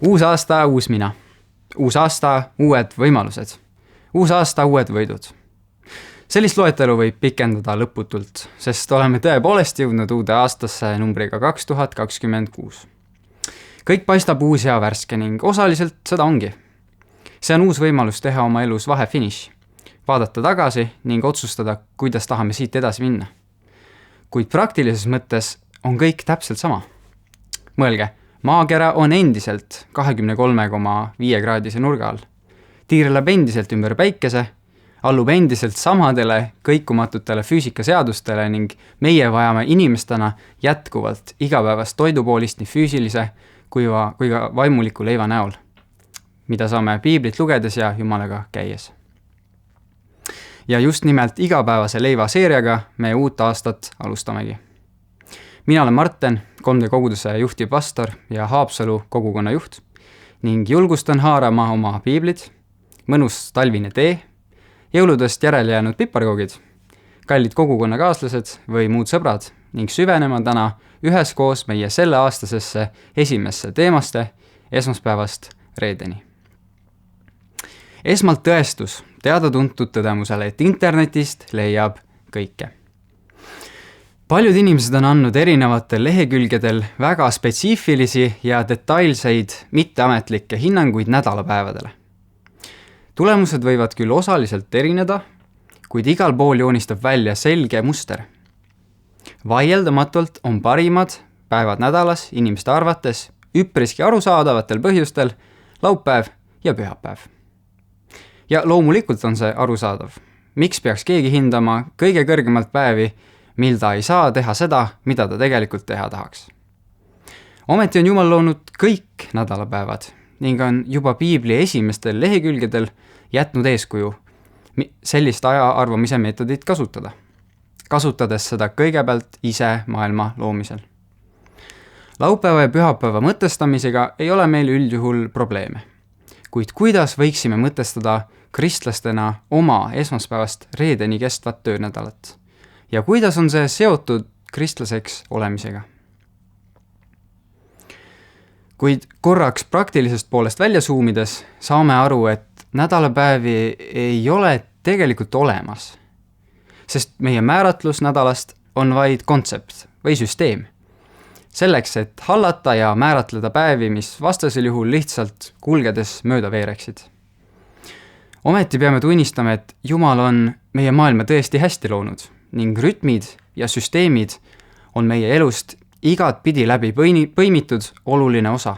Uus aasta, uus mina. Uus aasta, uued võimalused. Uus aasta, uued võidud. Sellist loetelu võib pikendada lõputult, sest oleme tõepoolest jõudnud uude aastasse numbriga 2026. Kõik paistab uus ja värske ning osaliselt seda ongi. See on uus võimalus teha oma elus vahefiniš, vaadata tagasi ning otsustada, kuidas tahame siit edasi minna. Kuid praktilises mõttes on kõik täpselt sama. Mõelge, maakera on endiselt 23,5 kraadise nurga all. Tiireleb endiselt ümber päikese, allub endiselt samadele kõikumatutele füüsikaseadustele ning meie vajame inimestena jätkuvalt igapäevast toidupoolist nii füüsilise kui ka vaimuliku leiva näol, mida saame piiblit lugedes ja Jumalaga käies. Ja just nimelt igapäevase leiva seeriaga me uut aastat alustamegi. Mina olen Marten, 3D koguduse juhtiv pastor ja Haapsalu kogukonna juht ning julgustan haarama oma piiblid, mõnus talvine tee, jõuludest järele jäänud piparkoogid, kallid kogukonnakaaslased või muud sõbrad ning süvenema täna üheskoos meie selle aastasesse esimesse teemaste esmaspäevast reedeni. Esmalt tõestus teada-tuntud tõdemusele, et internetist leiab kõike. Paljud inimesed on andnud erinevatel lehekülgedel väga spetsiifilisi ja detailseid mitteametlikke hinnanguid nädalapäevadele. Tulemused võivad küll osaliselt erineda, kuid igal pool joonistab välja selge muster. Vaieldamatult on parimad päevad nädalas inimeste arvates üpriski arusaadavatel põhjustel laupäev ja pühapäev. Ja loomulikult on see arusaadav. Miks peaks keegi hindama kõige kõrgemalt päevi, mil ta ei saa teha seda, mida ta tegelikult teha tahaks? Ometi on Jumal loonud kõik nädalapäevad ning on juba piibli esimestel lehekülgedel jätnud eeskuju sellist aja arvamise meetodit kasutada, kasutades seda kõigepealt ise maailma loomisel. Laupäeva ja pühapäeva mõtestamisega ei ole meil üldjuhul probleeme, kuid kuidas võiksime mõtestada kristlastena oma esmaspäevast reedeni kestvat töönädalat ja kuidas on see seotud kristlaseks olemisega? Kuid korraks praktilisest poolest välja suumides saame aru, et nädalapäevi ei ole tegelikult olemas, sest meie määratlus nädalast on vaid kontsept või süsteem. Selleks, et hallata ja määratleda päevi, mis vastasel juhul lihtsalt kulgedes mööda veereksid. Ometi peame tunnistama, et Jumal on meie maailma tõesti hästi loonud ning rütmid ja süsteemid on meie elust igat pidi läbi põimitud oluline osa,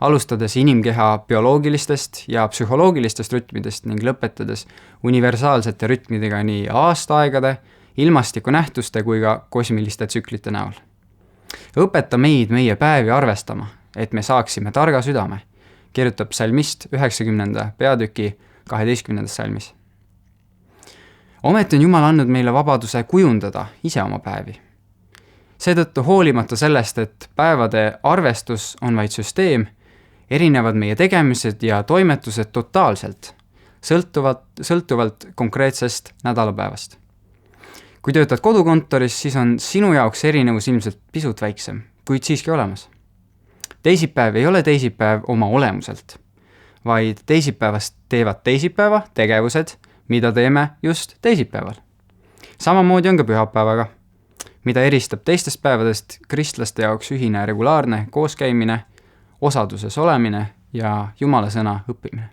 alustades inimkeha bioloogilistest ja psühholoogilistest rütmidest ning lõpetades universaalsete rütmidega nii aastaaegade, ilmastikunähtuste kui ka kosmiliste tsüklite näol. Õpeta meid meie päevi arvestama, et me saaksime targa südame, kirjutab psalmist 90. peatüki 12. salmis. Ometi on Jumal andnud meile vabaduse kujundada ise oma päevi. Seetõttu hoolimata sellest, et päevade arvestus on vaid süsteem, erinevad meie tegemised ja toimetused totaalselt, sõltuvalt konkreetsest nädalapäevast. Kui töötad kodukontoris, siis on sinu jaoks erinevus ilmselt pisut väiksem, kuid siiski olemas. Teisipäev ei ole teisipäev oma olemuselt, vaid teisipäevast teevad teisipäeva tegevused, mida teeme just teisipäeval. Samamoodi on ka pühapäevaga, mida eristab teistest päevadest kristlaste jaoks ühine regulaarne kooskäimine, osaduses olemine ja Jumala sõna õppimine.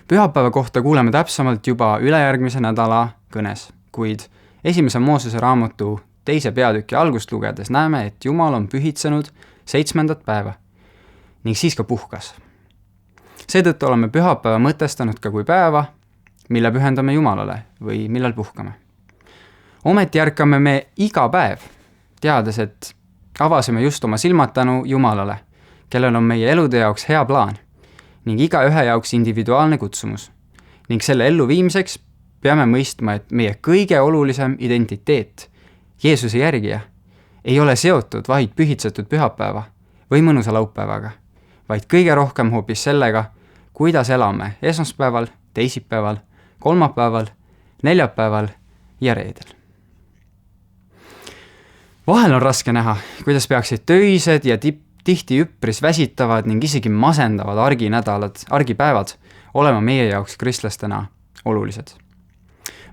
Pühapäeva kohta kuuleme täpsemalt juba ülejärgmise nädala kõnes, kuid esimese Moosese raamatu 2. peatüki algust lugedes näeme, et Jumal on pühitsenud 7. päeva ning siis ka puhkas. Seetõttu oleme pühapäeva mõtestanud ka kui päeva, mille pühendame Jumalale või millal puhkame. Ometi ärkame me iga päev, teades, et avasime just oma silmad tänu Jumalale, kellel on meie elude jaoks hea plaan ning iga ühe jaoks individuaalne kutsumus. Ning selle ellu viimiseks peame mõistma, et meie kõige olulisem identiteet, Jeesuse järgija, ei ole seotud vaid pühitsetud pühapäeva või mõnusa laupäevaga, vaid kõige rohkem hoopis sellega, kuidas elame esmaspäeval, teisipäeval, kolmapäeval, neljapäeval ja reedel. Vahel on raske näha, kuidas peaksid töised ja tihti üpris väsitavad ning isegi masendavad argipäevad olema meie jaoks kristlastena olulised.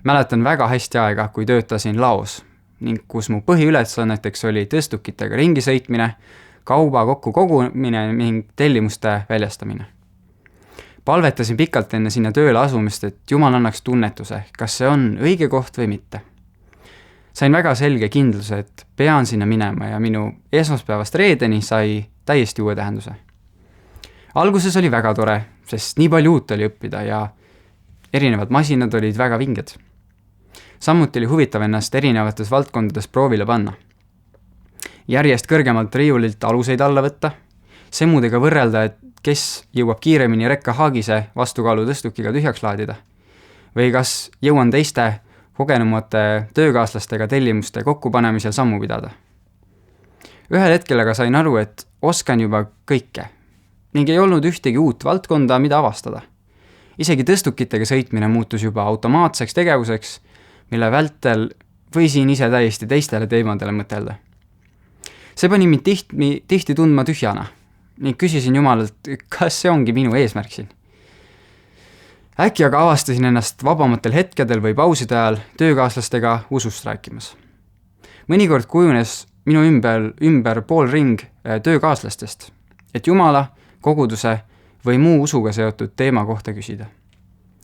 Mäletan väga hästi aega, kui töötasin laos ning kus mu põhiülesanneteks oli tõstukitega ringi sõitmine, kauba kokku kogumine ning tellimuste väljastamine. Palvetasin pikalt enne sinna tööle asumist, et Jumal annaks tunnetuse, kas see on õige koht või mitte. Sain väga selge kindluse, et pean sinna minema ja minu esmaspäevast reedeni sai täiesti uue tähenduse. Alguses oli väga tore, sest nii palju uut oli õppida ja erinevad masinad olid väga vinged. Samuti oli huvitav ennast erinevates valdkondades proovile panna. Järjest kõrgemalt riiulilt aluseid alla võtta, semmudega võrrelda, et kes jõuab kiiremini rekkahaagise vastukaalu tõstukiga tühjaks laadida. Või kas jõuan teiste kogenumate töökaaslastega tellimuste kokkupanemisel sammu pidada. Ühel hetkel aga sain aru, et oskan juba kõike ning ei olnud ühtegi uut valdkonda, mida avastada. Isegi tõstukitega sõitmine muutus juba automaatseks tegevuseks, mille vältel võisin ise täiesti teistele teemadele mõtelda. See pani mind tihti tundma tühjana ning küsisin Jumalalt, kas see ongi minu eesmärk siin. Äkki aga avastasin ennast vabamatel hetkedel või pauside ajal töökaaslastega usust rääkimas. Mõnikord kujunes minu ümber pool ring töökaaslastest, et Jumala, koguduse või muu usuga seotud teema kohta küsida.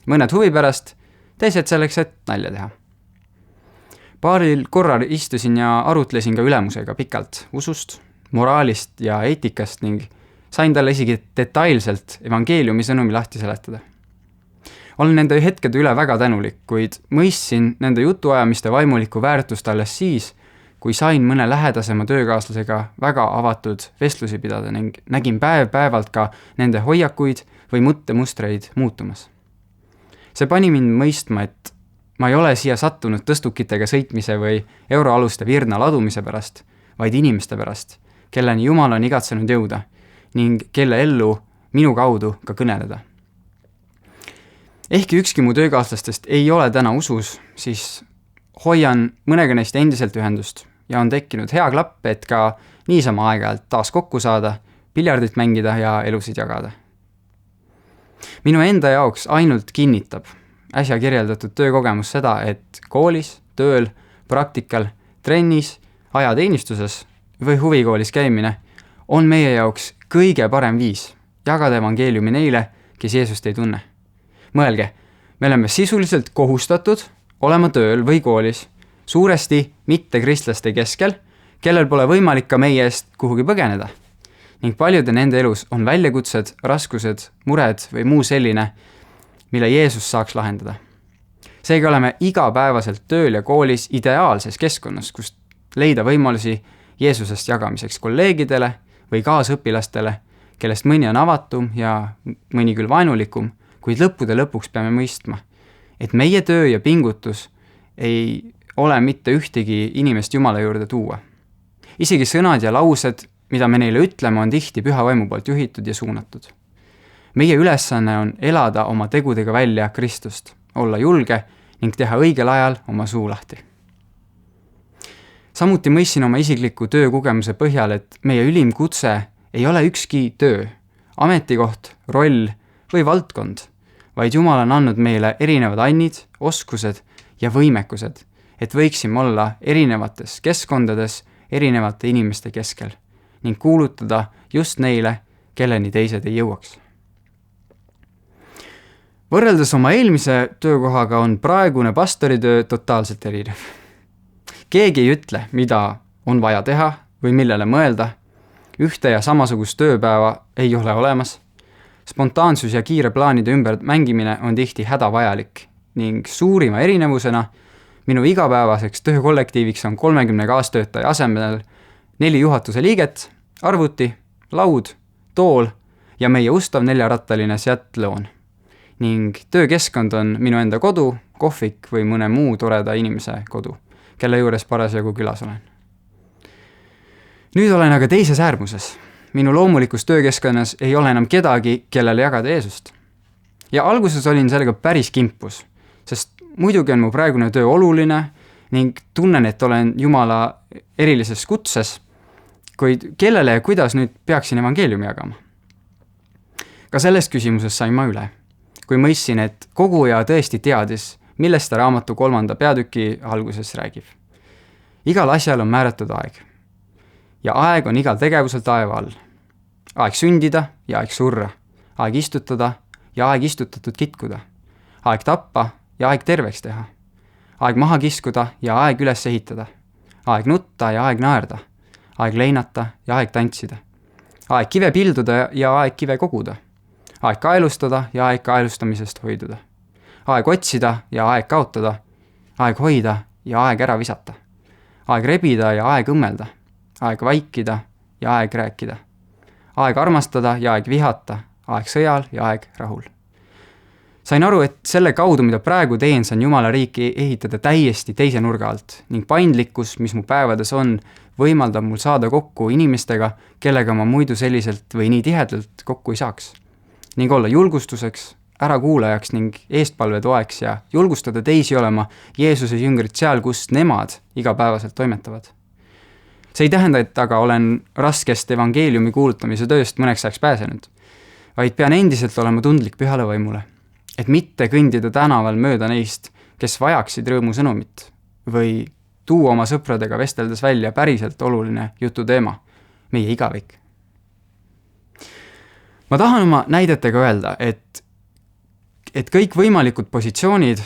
Mõned huvi pärast, teised selleks, et nalja teha. Paaril korral istusin ja arutlesin ka ülemusega pikalt usust, moraalist ja eetikast ning sain talle isegi detailselt evangeeliumi sõnumi lahti seletada. Olen nende hetkede üle väga tänulik, kuid mõistsin nende jutuajamiste vaimulikku väärtust alles siis, kui sain mõne lähedasema töökaaslasega väga avatud vestlusi pidada ning nägin päev-päevalt ka nende hoiakuid või mõttemustreid muutumas. See pani mind mõistma, et ma ei ole siia sattunud tõstukitega sõitmise või euroaluste virna ladumise pärast, vaid inimeste pärast, kelleni Jumal on igatsenud jõuda ning kelle ellu minu kaudu ka kõneleda. Ehkki ükski mu töökaaslastest ei ole täna usus, siis hoian mõnega neist endiselt ühendust ja on tekkinud hea klapp, et ka niisama aeg-ajalt taas kokku saada, piljardit mängida ja elusid jagada. Minu enda jaoks ainult kinnitab äsja kirjeldatud töökogemus seda, et koolis, tööl, praktikal, trennis, ajateenistuses või huvikoolis käimine on meie jaoks kõige parem viis jagada evangeeliumi neile, kes Jeesust ei tunne. Mõelge, me oleme sisuliselt kohustatud olema tööl või koolis, suuresti mitte kristlaste keskel, kellel pole võimalik ka meie eest kuhugi põgeneda. Ning paljude nende elus on väljakutsed, raskused, mured või muu selline, mille Jeesus saaks lahendada. Seega oleme igapäevaselt tööl ja koolis ideaalses keskkonnas, kust leida võimalusi Jeesusest jagamiseks kolleegidele või kaasõpilastele, kellest mõni on avatum ja mõni küll vaenulikum, kuid lõppude lõpuks peame mõistma, et meie töö ja pingutus ei ole mitte ühtegi inimest Jumala juurde tuua. Isegi sõnad ja laused, mida me neile ütleme, on tihti püha vaimu poolt juhitud ja suunatud. Meie ülesanne on elada oma tegudega välja Kristust, olla julge ning teha õigel ajal oma suu lahti. Samuti mõistsin oma isikliku töökogemuse põhjal, et meie ülim kutse ei ole ükski töö, ametikoht, roll või valdkond, vaid Jumal on andnud meile erinevad annid, oskused ja võimekused, et võiksime olla erinevates keskkondades, erinevate inimeste keskel ning kuulutada just neile, kelleni teised ei jõuaks. Võrreldes oma eelmise töökohaga on praegune pastoritöö totaalselt erinev. Keegi ei ütle, mida on vaja teha või millele mõelda. Ühte ja samasugust tööpäeva ei ole olemas. Spontaansus ja kiire plaanide ümber mängimine on tihti hädavajalik ning suurima erinevusena minu igapäevaseks töökollektiiviks on 30 kaastöötaja asemel 4 juhatuse liiget, arvuti, laud, tool ja meie ustav 4-rattaline Seat Leon. Ning töökeskkond on minu enda kodu, kohvik või mõne muu toreda inimese kodu, kelle juures parasjagu külas olen. Nüüd olen aga teises äärmuses. Minu loomulikus töökeskkonnas ei ole enam kedagi, kellele jagada Jeesust. Ja alguses olin sellega päris kimpus, sest muidugi on mu praegune töö oluline ning tunnen, et olen Jumala erilises kutses, Kuid kellele ja kuidas nüüd peaksin evangeeliumi jagama? Ka selles küsimuses sain ma üle, kui mõistsin, et koguja tõesti teadis, millest ta raamatu 3. peatüki alguses räägib. Igal asjal on määratud aeg. Ja aeg on igal tegevusel taeva all. Aeg sündida ja aeg surra. Aeg istutada ja aeg istutatud kitkuda. Aeg tappa ja aeg terveks teha. Aeg maha kiskuda ja aeg üles ehitada. Aeg nutta ja aeg naerda. Aeg leinata ja aeg tantsida. Aeg kive pilduda ja aeg kive koguda. Aeg kaelustada ja aeg kaelustamisest hoiduda. Aeg otsida ja aeg kaotada. Aeg hoida ja aeg ära visata. Aeg rebida ja aeg õmmelda. Aeg vaikida ja aeg rääkida. Aeg armastada ja aeg vihata. Aeg sõjal ja aeg rahul. Sain aru, et selle kaudu, mida praegu teen, saan Jumala riiki ehitada täiesti teise nurga alt ning paindlikkus, mis mu päevades on, võimaldab mul saada kokku inimestega, kellega ma muidu selliselt või nii tihedalt kokku ei saaks. Ning olla julgustuseks, ärakuulajaks ning eestpalvetoeks ja julgustada teisi olema Jeesuse jüngrid seal, kus nemad igapäevaselt toimetavad. See ei tähenda, et aga olen raskest evangeeliumi kuulutamise tööst mõneks ajaks pääsenud, vaid pean endiselt olema tundlik pühale vaimule, et mitte kõndida tänaval mööda neist, kes vajaksid rõõmu sõnumit või tuua oma sõpradega vesteldes välja päriselt oluline jututeema, meie igavik. Ma tahan oma näidetega öelda, et kõik võimalikud positsioonid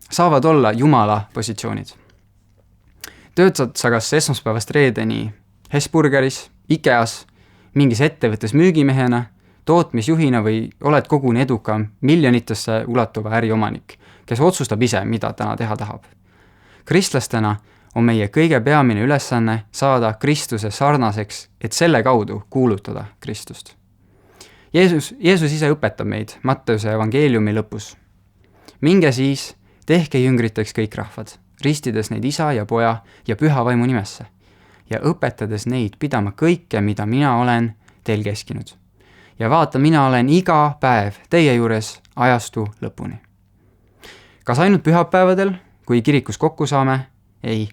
saavad olla Jumala positsioonid. Töötad sa kas esmaspäevast reedeni Hesburgeris, Ikeas, mingis ettevõttes müügimehena, tootmisjuhina või oled koguni edukam miljonitesse ulatuva äriomanik, kes otsustab ise, mida täna teha tahab. Kristlastena on meie kõige peamine ülesanne saada Kristuse sarnaseks, et selle kaudu kuulutada Kristust. Jeesus ise õpetab meid Matteuse evangeeliumi lõpus. Minge siis, tehke jüngriteks kõik rahvad, ristides neid isa ja poja ja püha vaimu nimesse ja õpetades neid pidama kõike, mida mina olen teil keskinud. Ja vaata, mina olen iga päev teie juures ajastu lõpuni. Kas ainult pühapäevadel, kui kirikus kokku saame? Ei,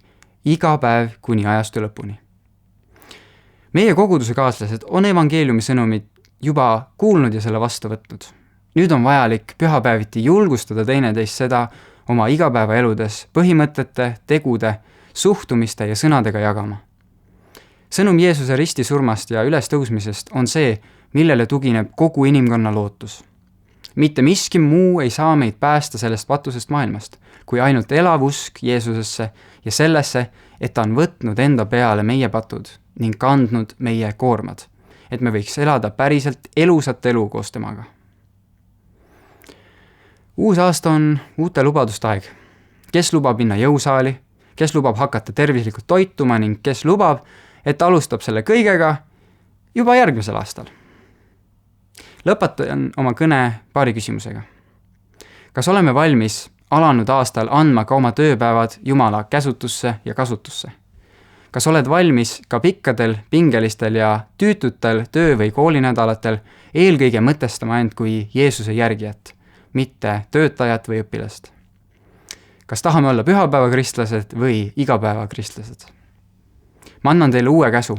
iga päev kuni ajastu lõpuni. Meie koguduse kaaslased on evangeeliumi sõnumid juba kuulnud ja selle vastu võtnud. Nüüd on vajalik pühapäeviti julgustada teineteist seda oma igapäevaeludes põhimõtete, tegude, suhtumiste ja sõnadega jagama. Sõnum Jeesuse ristisurmast ja ülestõusmisest on see, millele tugineb kogu inimkonna lootus. Mitte miski muu ei saa meid päästa sellest patusest maailmast, kui ainult elav usk Jeesusesse ja sellesse, et ta on võtnud enda peale meie patud ning kandnud meie koormad, et me võiks elada päriselt elusat elu koos temaga. Uus aasta on uute lubaduste aeg. Kes lubab minna jõusaali, kes lubab hakata tervislikult toituma ning kes lubab, et alustab selle kõigega juba järgmisel aastal. Lõpetan oma kõne paari küsimusega. Kas oleme valmis alanud aastal andma ka oma tööpäevad Jumala käsutusse ja kasutusse? Kas oled valmis ka pikkadel, pingelistel ja tüütutel töö- või koolinädalatel eelkõige mõtestama end kui Jeesuse järgijat, mitte töötajat või õpilast? Kas tahame olla pühapäevakristlased või igapäevakristlased? Ma annan teile uue käsu.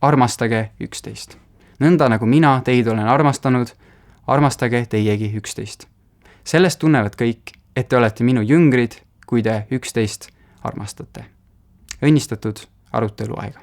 Armastage üksteist. Nõnda nagu mina teid olen armastanud, armastage teiegi üksteist. Sellest tunnevad kõik, et te olete minu jüngrid, kui te üksteist armastate. Õnnistatud aruteluaega.